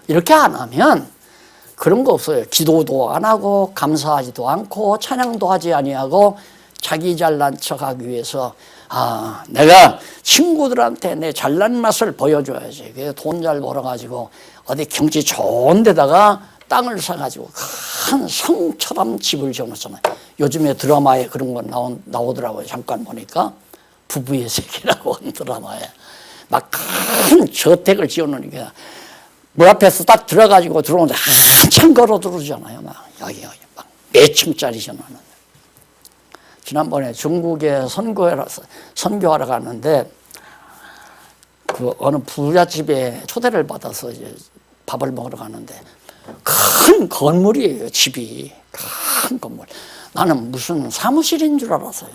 이렇게 안 하면 그런 거 없어요. 기도도 안 하고 감사하지도 않고 찬양도 하지 아니하고 자기 잘난 척하기 위해서 내가 친구들한테 내 잘난 맛을 보여줘야지. 그래서 돈 잘 벌어가지고 어디 경치 좋은 데다가 땅을 사가지고 큰 성처럼 집을 지어놓잖아요. 요즘에 드라마에 그런 거 나오더라고요. 잠깐 보니까 부부의 세계라고 하는 드라마에 막 큰 저택을 지어놓으니까 문 앞에서 딱 들어가지고 들어오는데 한참 걸어 들어오잖아요. 막 여기 막 몇 층짜리잖아요. 지난번에 중국에 선교하러 갔는데 그 어느 부잣집에 초대를 받아서 이제 밥을 먹으러 갔는데 큰 건물이에요. 집이 큰 건물. 나는 무슨 사무실인 줄 알았어요.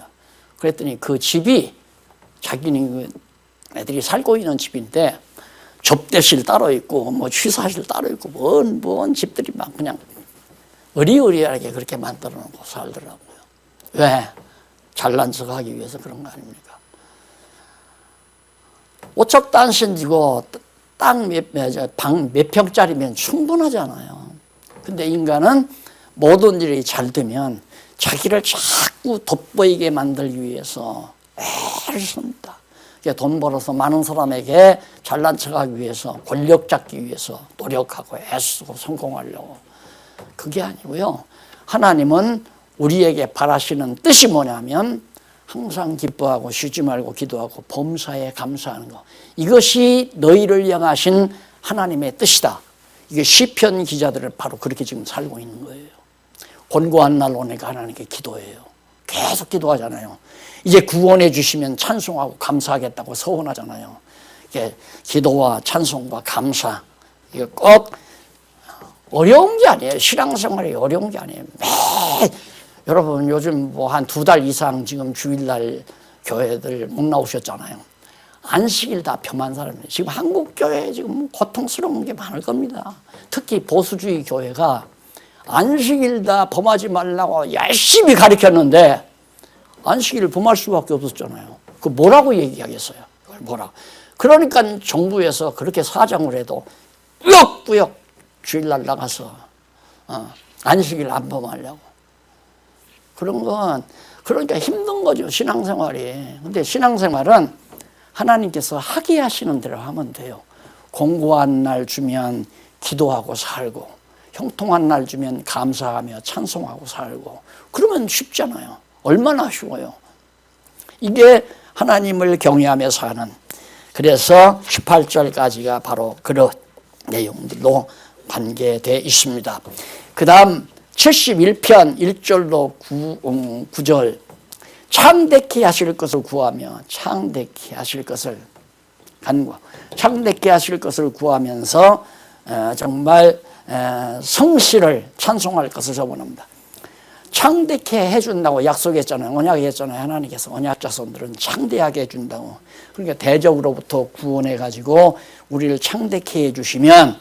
그랬더니 그 집이 자기는 애들이 살고 있는 집인데 접대실 따로 있고 뭐 취사실 따로 있고 뭔 집들이 막 그냥 의리의리하게 그렇게 만들어 놓고 살더라고요. 왜? 잘난 척하기 위해서 그런 거 아닙니까? 오척단신지고 땅 방 몇 평짜리면 충분하잖아요. 근데 인간은 모든 일이 잘 되면 자기를 자꾸 돋보이게 만들기 위해서 애를 씁니다. 돈 벌어서 많은 사람에게 잘난 척하기 위해서 권력 잡기 위해서 노력하고 애쓰고 성공하려고. 그게 아니고요. 하나님은 우리에게 바라시는 뜻이 뭐냐면 항상 기뻐하고 쉬지 말고 기도하고 범사에 감사하는 것. 이것이 너희를 향하신 하나님의 뜻이다. 이게 시편 기자들을 바로 그렇게 지금 살고 있는 거예요. 곤고한 날 오니까 하나님께 기도해요. 계속 기도하잖아요. 이제 구원해 주시면 찬송하고 감사하겠다고 서원하잖아요. 이게 기도와 찬송과 감사, 이게 꼭 어려운 게 아니에요. 신앙생활이 어려운 게 아니에요. 여러분 요즘 뭐 한 2달 이상 지금 주일날 교회들 못 나오셨잖아요. 안식일 다 폄한 사람이에요. 지금 한국 교회 지금 고통스러운 게 많을 겁니다. 특히 보수주의 교회가 안식일 다 범하지 말라고 열심히 가르쳤는데 안식일을 범할 수밖에 없었잖아요. 그 뭐라고 얘기하겠어요? 그걸 뭐라고? 그러니까 정부에서 그렇게 사정을 해도 꾸역꾸역 주일날 나가서 안식일 안 범하려고. 그런 건 그러니까 힘든 거죠. 신앙생활이. 근데 신앙생활은 하나님께서 하게 하시는 대로 하면 돼요. 공고한 날 주면 기도하고 살고 형통한 날 주면 감사하며 찬송하고 살고 그러면 쉽잖아요. 얼마나 쉬워요. 이게 하나님을 경외하며 사는. 그래서 18절까지가 바로 그런 내용들로 관계되어 있습니다. 그 다음 71편 1절로 9절 창대케 하실 것을 구하며 창대케 하실 것을 간구하고 창대케 하실 것을 구하면서 정말 성실을 찬송할 것을 소원합니다. 창대케 해준다고 약속했잖아요. 언약했잖아요. 하나님께서 언약 자손들은 창대하게 해준다고. 그러니까 대적으로부터 구원해가지고 우리를 창대케 해주시면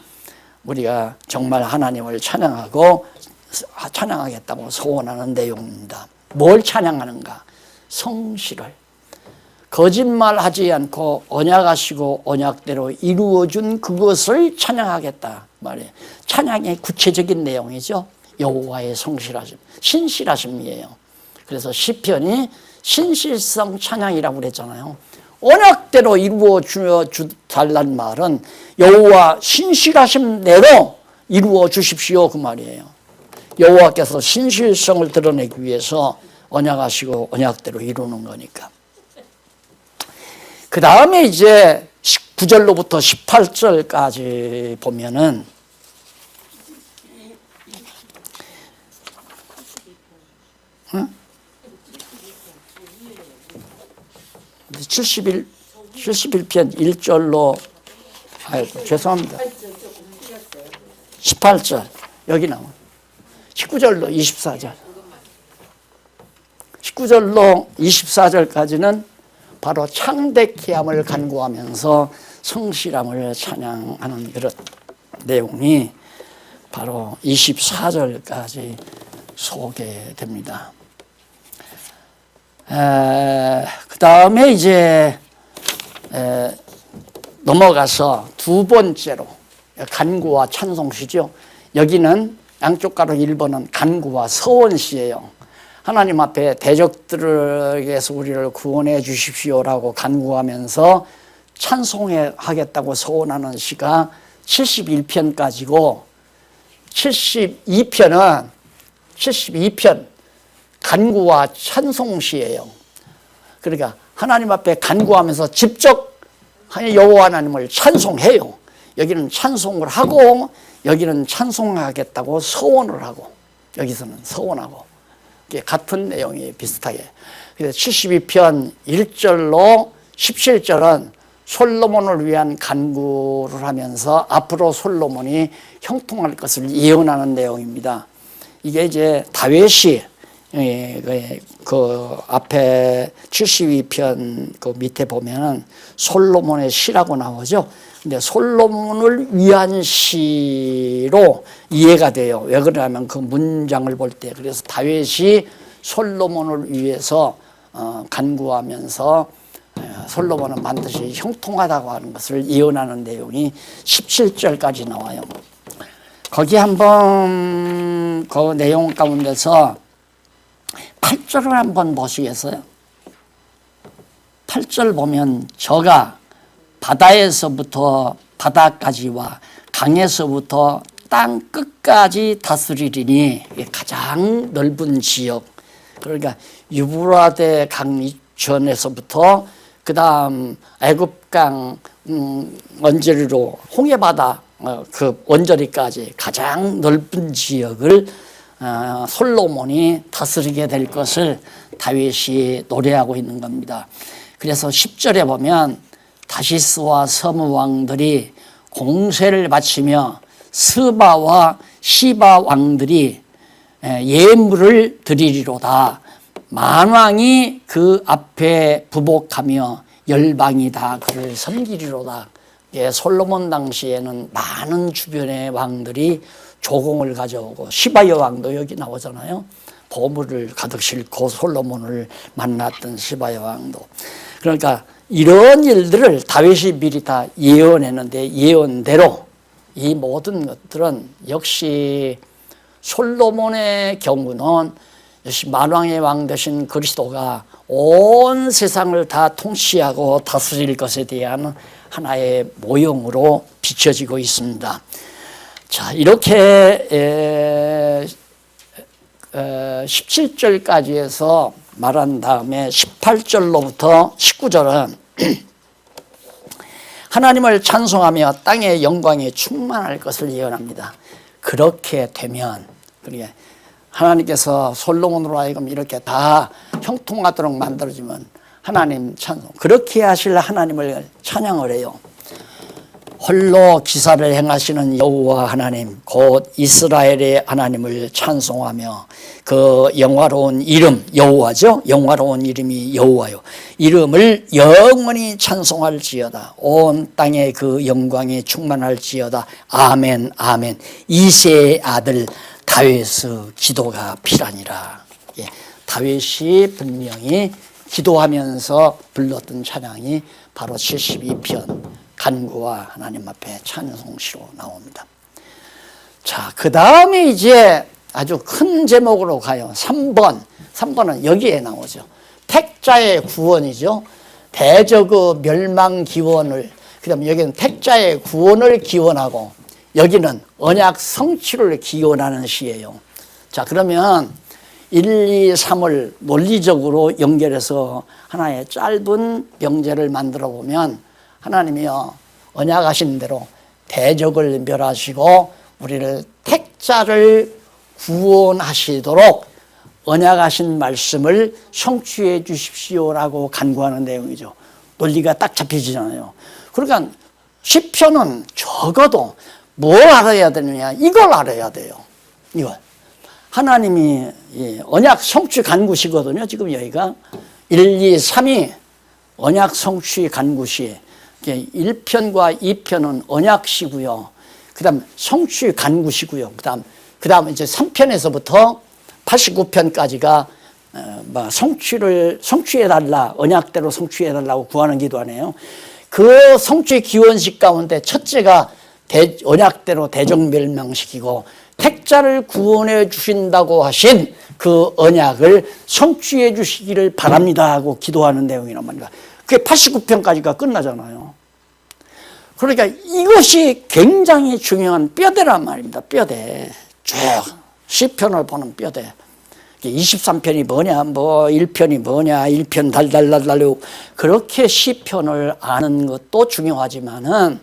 우리가 정말 하나님을 찬양하겠다고 소원하는 내용입니다. 뭘 찬양하는가? 성실을. 거짓말하지 않고 언약하시고 언약대로 이루어준 그것을 찬양하겠다. 말이에요. 찬양의 구체적인 내용이죠. 여호와의 성실하심, 신실하심이에요. 그래서 시편이 신실성 찬양이라고 그랬잖아요. 언약대로 이루어 달란 말은 여호와 신실하심대로 이루어 주십시오 그 말이에요. 여호와께서 신실성을 드러내기 위해서 언약하시고 언약대로 이루는 거니까. 그 다음에 이제 9절로부터 18절까지 보면은 71편 1절로 아이고 죄송합니다. 18절 여기 나온 19절로 24절 19절로 24절까지는 바로 창대케함을 간구하면서 성실함을 찬양하는 그런 내용이 바로 24절까지 소개됩니다. 그 다음에 이제 넘어가서 두 번째로 간구와 찬송시죠. 여기는 양쪽 가로 1번은 간구와 서원시예요. 하나님 앞에 대적들에게서 우리를 구원해 주십시오라고 간구하면서 찬송하겠다고 서원하는 시가 71편까지고 72편 간구와 찬송시예요. 그러니까 하나님 앞에 간구하면서 직접 여호와 하나님을 찬송해요. 여기는 찬송을 하고 여기는 찬송하겠다고 서원을 하고 여기서는 서원하고 같은 내용이 비슷하게. 그래서 72편 1절로 17절은 솔로몬을 위한 간구를 하면서 앞으로 솔로몬이 형통할 것을 예언하는 내용입니다. 이게 이제 다윗이 그 앞에 72편 그 밑에 보면은 솔로몬의 시라고 나오죠. 근데 솔로몬을 위한 시로 이해가 돼요. 왜 그러냐면 그 문장을 볼 때 그래서 다윗이 솔로몬을 위해서 간구하면서 솔로몬은 반드시 형통하다고 하는 것을 예언하는 내용이 17절까지 나와요. 거기 한번 그 내용 가운데서 8절을 한번 보시겠어요? 8절 보면 저가 바다에서부터 바다까지와 강에서부터 땅 끝까지 다스리리니 가장 넓은 지역, 그러니까 유브라데 강전에서부터 그 다음 애굽강 원저리로 홍해바다 그 원저리까지 가장 넓은 지역을 솔로몬이 다스리게 될 것을 다윗이 노래하고 있는 겁니다. 그래서 10절에 보면 다시스와 서무 왕들이 공세를 바치며 스바와 시바 왕들이 예물을 드리리로다. 만왕이 그 앞에 부복하며 열방이 다 그를 섬기리로다. 솔로몬 당시에는 많은 주변의 왕들이 조공을 가져오고 시바의 왕도 여기 나오잖아요. 보물을 가득 싣고 솔로몬을 만났던 시바의 왕도. 그러니까 이런 일들을 다윗이 미리 다 예언했는데 예언대로 이 모든 것들은 역시 솔로몬의 경우는 역시 만왕의 왕 되신 그리스도가 온 세상을 다 통치하고 다스릴 것에 대한 하나의 모형으로 비춰지고 있습니다. 자, 이렇게 17절까지 해서 말한 다음에 18절로부터 19절은 하나님을 찬송하며 땅의 영광이 충만할 것을 예언합니다. 그렇게 되면 하나님께서 솔로몬으로 하여금 이렇게 다 형통하도록 만들어지면 하나님 찬송, 그렇게 하실 하나님을 찬양을 해요. 홀로 기사를 행하시는 여호와 하나님 곧 이스라엘의 하나님을 찬송하며 그 영화로운 이름, 여호와죠. 영화로운 이름이 여호와요. 이름을 영원히 찬송할지어다. 온 땅에 그 영광이 충만할지어다. 아멘 아멘. 이새의 아들 다윗의 기도가 피라니라. 다윗이 분명히 기도하면서 불렀던 찬양이 바로 72편 간구와 하나님 앞에 찬송시로 나옵니다. 자, 그 다음에 이제 아주 큰 제목으로 가요. 3번. 3번은 여기에 나오죠. 택자의 구원이죠. 대적의 멸망 기원을, 그 다음에 여기는 택자의 구원을 기원하고, 여기는 언약 성취를 기원하는 시예요. 자, 그러면 1, 2, 3을 논리적으로 연결해서 하나의 짧은 명제를 만들어 보면, 하나님이요 언약하신 대로 대적을 멸하시고 우리를 택자를 구원하시도록 언약하신 말씀을 성취해 주십시오라고 간구하는 내용이죠. 논리가 딱 잡혀지잖아요. 그러니까 시편은 적어도 뭘 알아야 되느냐, 이걸 알아야 돼요. 이걸 하나님이 언약 성취 간구시거든요. 지금 여기가 1, 2, 3이 언약 성취 간구시, 1편과 2편은 언약시고요. 그 다음 성취 간구시고요. 그 다음 이제 3편에서부터 89편까지가 성취해달라, 언약대로 성취해달라고 구하는 기도하네요. 그 성취 기원식 가운데 첫째가 언약대로 대적멸망시키고 택자를 구원해 주신다고 하신 그 언약을 성취해 주시기를 바랍니다 하고 기도하는 내용이란 말입니다. 그게 89편까지가 끝나잖아요. 그러니까 이것이 굉장히 중요한 뼈대란 말입니다. 뼈대. 쭉 시편을 보는 뼈대. 23편이 뭐냐, 1편이 뭐냐, 1편 달달달달. 그렇게 시편을 아는 것도 중요하지만은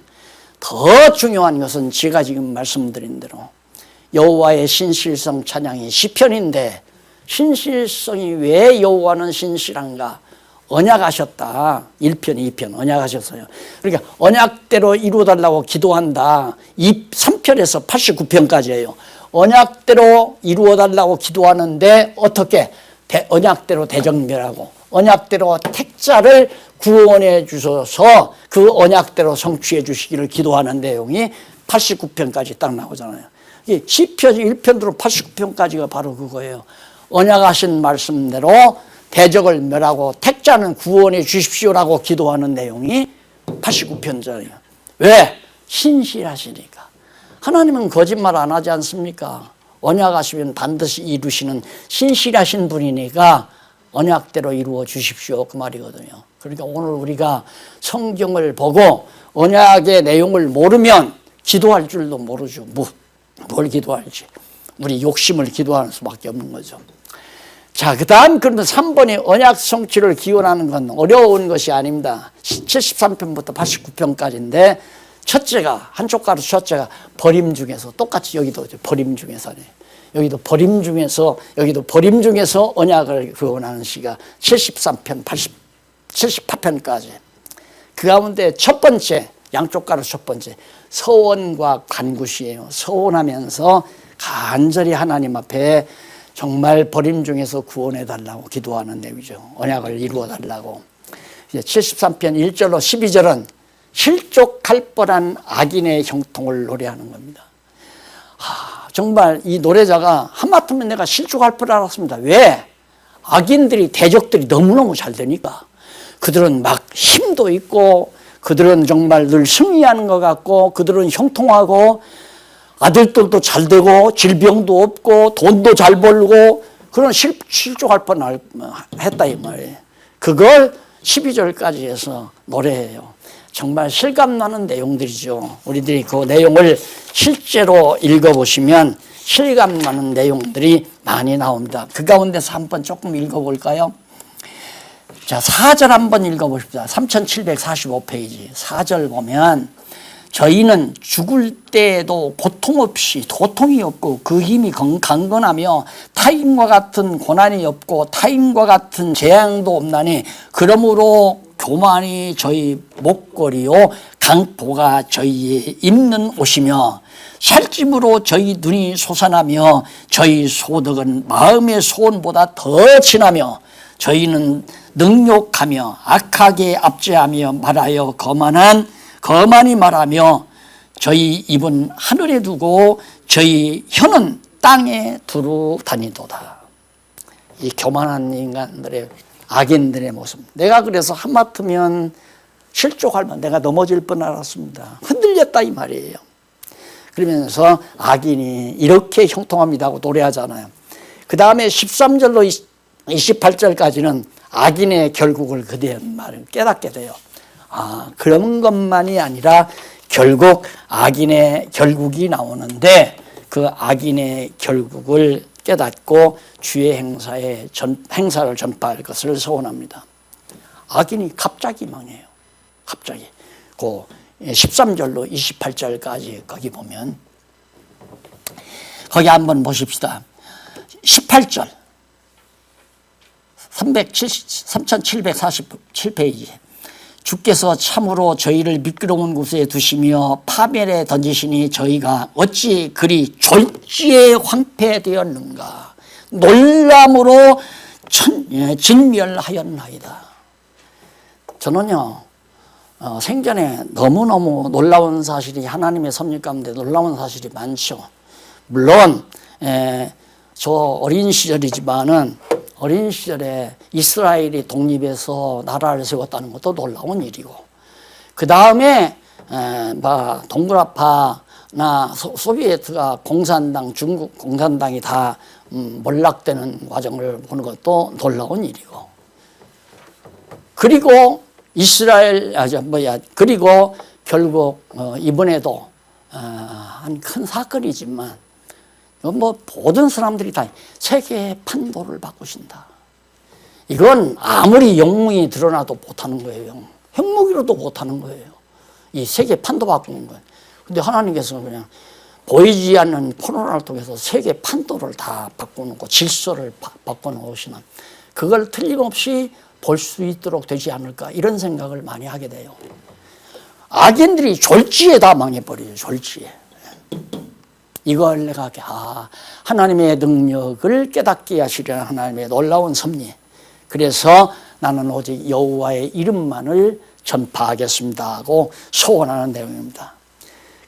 더 중요한 것은 제가 지금 말씀드린 대로 여호와의 신실성 찬양이 시편인데, 신실성이 왜 여호와는 신실한가? 언약하셨다. 1편, 2편 언약하셨어요. 그러니까 언약대로 이루어달라고 기도한다. 3편에서 89편까지예요. 언약대로 이루어달라고 기도하는데 어떻게? 언약대로 대적멸하고 언약대로 택자를 구원해 주셔서 그 언약대로 성취해 주시기를 기도하는 내용이 89편까지 딱 나오잖아요. 시편 1편으로 89편까지가 바로 그거예요. 언약하신 말씀대로 대적을 멸하고 택자는 구원해 주십시오라고 기도하는 내용이 89편짜리예요. 왜? 신실하시니까. 하나님은 거짓말 안 하지 않습니까? 언약하시면 반드시 이루시는 신실하신 분이니까 언약대로 이루어 주십시오 그 말이거든요. 그러니까 오늘 우리가 성경을 보고 언약의 내용을 모르면 기도할 줄도 모르죠. 뭘 기도할지. 우리 욕심을 기도하는 수밖에 없는 거죠. 자, 그 다음 그러면 3번이 언약 성취를 기원하는 건 어려운 것이 아닙니다. 73편부터 89편까지인데 첫째가, 한쪽 가로 첫째가 버림 중에서, 똑같이 여기도 버림 중에서네. 여기도 버림 중에서, 여기도 버림 중에서 언약을 기원하는 시가 73편, 78편까지. 그 가운데 첫 번째, 양쪽 가로 첫 번째, 서원과 간구시예요. 서원하면서 간절히 하나님 앞에 정말 버림 중에서 구원해달라고 기도하는 내용이죠. 언약을 이루어달라고. 73편 1절로 12절은 실족할 뻔한 악인의 형통을 노래하는 겁니다. 정말 이 노래자가 하마터면 내가 실족할 뻔 알았습니다. 왜? 악인들이, 대적들이 너무너무 잘 되니까. 그들은 막 힘도 있고, 그들은 정말 늘 승리하는 것 같고, 그들은 형통하고, 아들들도 잘 되고, 질병도 없고, 돈도 잘 벌고, 그런 실족할 뻔 했다 이 말이에요. 그걸 12절까지 해서 노래해요. 정말 실감나는 내용들이죠. 우리들이 그 내용을 실제로 읽어보시면 실감나는 내용들이 많이 나옵니다. 그 가운데서 한번 조금 읽어볼까요? 자, 4절 한번 읽어보십시다. 3745페이지 4절 보면 저희는 죽을 때에도 고통이 없고 그 힘이 강건하며 타인과 같은 고난이 없고 타인과 같은 재앙도 없나니 그러므로 교만이 저희 목걸이요 강포가 저희의 입는 옷이며 살찜으로 저희 눈이 솟아나며 저희 소득은 마음의 소원보다 더 진하며 저희는 능욕하며 악하게 압제하며 말하여 거만히 말하며 저희 입은 하늘에 두고 저희 혀는 땅에 두루 다니도다. 이 교만한 인간들의, 악인들의 모습. 내가 그래서 하마터면 실족할 만, 내가 넘어질 뻔 알았습니다. 흔들렸다 이 말이에요. 그러면서 악인이 이렇게 형통합니다 하고 노래하잖아요. 그 다음에 13절로 28절까지는 악인의 결국을 그대한 말을 깨닫게 돼요. 그런 것만이 아니라 결국 악인의 결국이 나오는데 그 악인의 결국을 깨닫고 주의 행사를 전파할 것을 소원합니다. 악인이 갑자기 망해요. 갑자기. 그 13절로 28절까지 거기 보면 거기 한번 보십시다. 18절 3747페이지 주께서 참으로 저희를 미끄러운 곳에 두시며 파멸에 던지시니 저희가 어찌 그리 졸지에 황폐되었는가 놀람으로 진멸하였나이다. 저는요 생전에 너무너무 놀라운 사실이 하나님의 섭리 가운데 놀라운 사실이 많죠. 물론 저 어린 시절이지만은 어린 시절에 이스라엘이 독립해서 나라를 세웠다는 것도 놀라운 일이고 그 다음에 동그라파나 소비에트가 공산당 중국 공산당이 다 몰락되는 과정을 보는 것도 놀라운 일이고 그리고 그리고 결국 이번에도 한 큰 사건이지만 모든 사람들이 다 세계의 판도를 바꾸신다. 이건 아무리 영웅이 드러나도 못하는 거예요. 핵무기로도 못하는 거예요. 이 세계 판도 바꾸는 거예요. 근데 하나님께서 그냥 보이지 않는 코로나를 통해서 세계 판도를 다 바꿔놓고 질서를 바꿔놓으시는 그걸 틀림없이 볼 수 있도록 되지 않을까 이런 생각을 많이 하게 돼요. 악인들이 졸지에 다 망해버려요. 졸지에. 이걸 내가 하나님의 능력을 깨닫게 하시려는 하나님의 놀라운 섭리. 그래서 나는 오직 여호와의 이름만을 전파하겠습니다 하고 소원하는 내용입니다.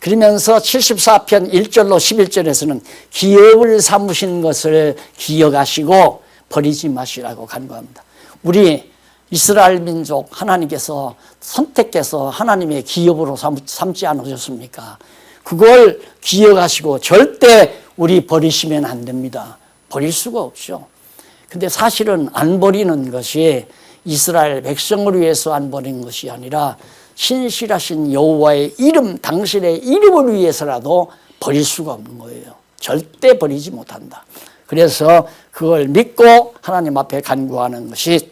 그러면서 74편 1절로 11절에서는 기업을 삼으신 것을 기억하시고 버리지 마시라고 간구합니다. 우리 이스라엘 민족 하나님께서 선택해서 하나님의 기업으로 삼지 않으셨습니까? 그걸 기억하시고 절대 우리 버리시면 안 됩니다. 버릴 수가 없죠. 근데 사실은 안 버리는 것이 이스라엘 백성을 위해서 안 버린 것이 아니라 신실하신 여호와의 이름, 당신의 이름을 위해서라도 버릴 수가 없는 거예요. 절대 버리지 못한다. 그래서 그걸 믿고 하나님 앞에 간구하는 것이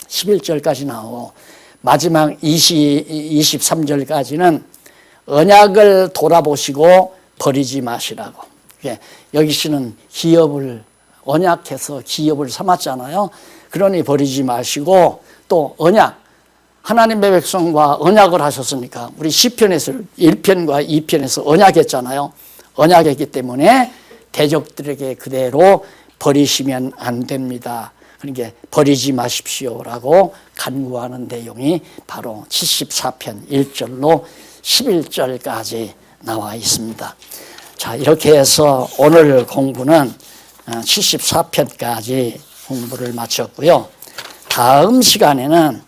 11절까지 나오고 마지막 23절까지는 언약을 돌아보시고 버리지 마시라고. 여기 씨는 기업을 언약해서 기업을 삼았잖아요. 그러니 버리지 마시고 또 언약, 하나님의 백성과 언약을 하셨으니까 우리 시편에서 1편과 2편에서 언약했잖아요. 언약했기 때문에 대적들에게 그대로 버리시면 안 됩니다. 그러니까 버리지 마십시오라고 간구하는 내용이 바로 74편 1절로 11절까지 나와 있습니다. 자, 이렇게 해서 오늘 공부는 74편까지 공부를 마쳤고요. 다음 시간에는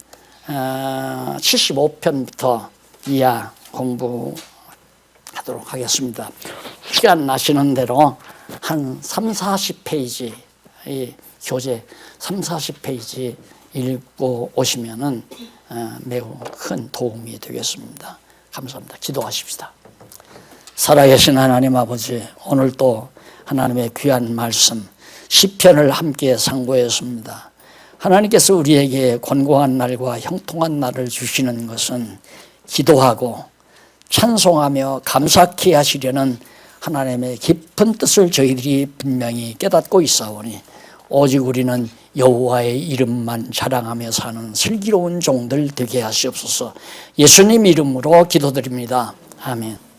75편부터 이하 공부하도록 하겠습니다. 시간 나시는 대로 한 3, 40페이지 이 교재 3, 40페이지 읽고 오시면은 매우 큰 도움이 되겠습니다. 감사합니다. 기도하십시다. 살아계신 하나님 아버지, 오늘 또 하나님의 귀한 말씀 시편을 함께 상고했습니다. 하나님께서 우리에게 권고한 날과 형통한 날을 주시는 것은 기도하고 찬송하며 감사케 하시려는 하나님의 깊은 뜻을 저희들이 분명히 깨닫고 있사오니 오직 우리는 여호와의 이름만 자랑하며 사는 슬기로운 종들 되게 하시옵소서. 예수님 이름으로 기도드립니다. 아멘.